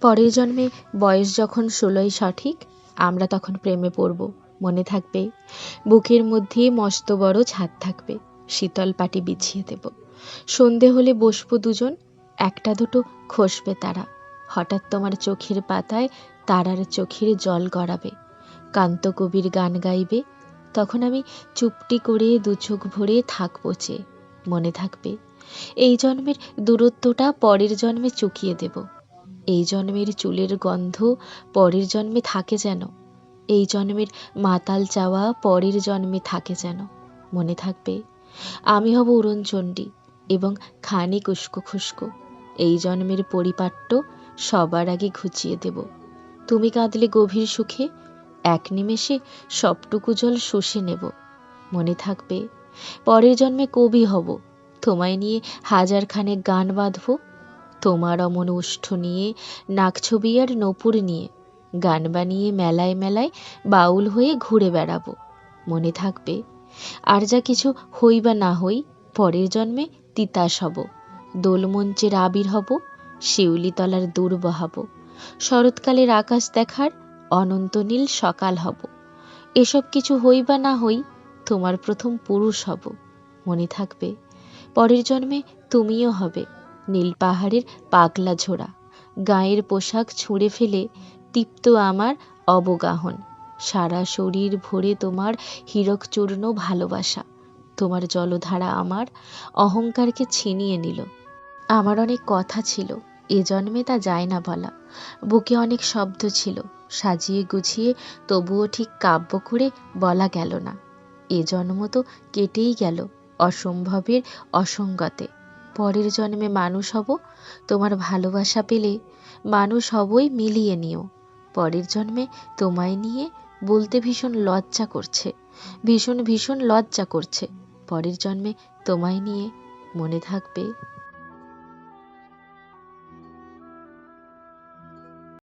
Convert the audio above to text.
পরের জন্মে বয়স যখন 16ই সঠিক, আমরা তখন প্রেমে পড়ব, মনে থাকবে। বুকের মধ্যে মস্ত বড় ছাদ থাকবে, শীতল পাটি বিছিয়ে দেব। সন্ধে হলে বসবো দুজন, একটা দুটো খসবে তারা। হঠাৎ তোমার চোখের পাতায় তারার চোখের জল গড়াবে, কান্ত কবির গান গাইবে। তখন আমি চুপটি করে দু চোখ ভরে থাকবো চেয়ে, মনে থাকবে। এই জন্মের দূরত্বটা পরের জন্মে চুকিয়ে দেব। এই জন্মের চুলের গন্ধ পরের জন্মে থাকে যেন, এই জন্মের মাতাল চাওয়া পরের জন্মে থাকে যেন, মনে থাকবে। আমি হব উড়নচণ্ডী এবং খানিক উস্কো খুস্কো, এই জন্মের পরিপাট্য সবার আগে ঘুচিয়ে দেব। তুমি কাঁদলে গভীর সুখে, এক নিমেষে সবটুকু জল শুষে নেব, মনে থাকবে। পরের জন্মে কবি হব, তোমায় নিয়ে হাজারখানেক গান বাঁধব। তোমার অমন ওষ্ঠ নিয়ে, নাকছবি আর নূপুর নিয়ে গান বানিয়ে মেলায় মেলায় বাউল হয়ে ঘুরে বেড়াবো, মনে থাকবে। আর যা কিছু হই বা না হই, পরের জন্মে তিতাস হব, দোলমঞ্চের আবির হব, শিউলিতলার দূর বহাবো, শরৎকালের আকাশ দেখার অনন্ত নীল সকাল হব। এসব কিছু হই বা না হই, তোমার প্রথম পুরুষ হব, মনে থাকবে। পরের জন্মে তুমিও হবে নীল পাহাড়ের পাগলা ঝোড়া, গায়ের পোশাক ছুঁড়ে ফেলে তৃপ্ত আমার অবগাহন। সারা শরীর ভরে তোমার হীরকচূর্ণ ভালোবাসা, তোমার জলধারা আমার অহংকারকে ছিনিয়ে নিল। আমার অনেক কথা ছিল, এ জন্মে তা যায় না বলা। বুকে অনেক শব্দ ছিল, সাজিয়ে গুছিয়ে তবুও ঠিক কাব্য করে বলা গেল না। এ জন্ম তো কেটেই গেল অসম্ভবের অসঙ্গতে। পরের জন্মে মানুষ হব, তোমার ভালোবাসা পেলে মানুষ হবই মিলিয়ে নিও। পরের জন্মে তোমায় নিয়ে বলতে ভীষণ লজ্জা করছে, ভীষণ ভীষণ লজ্জা করছে। পরের জন্মে তোমায় নিয়ে, মনে থাকবে।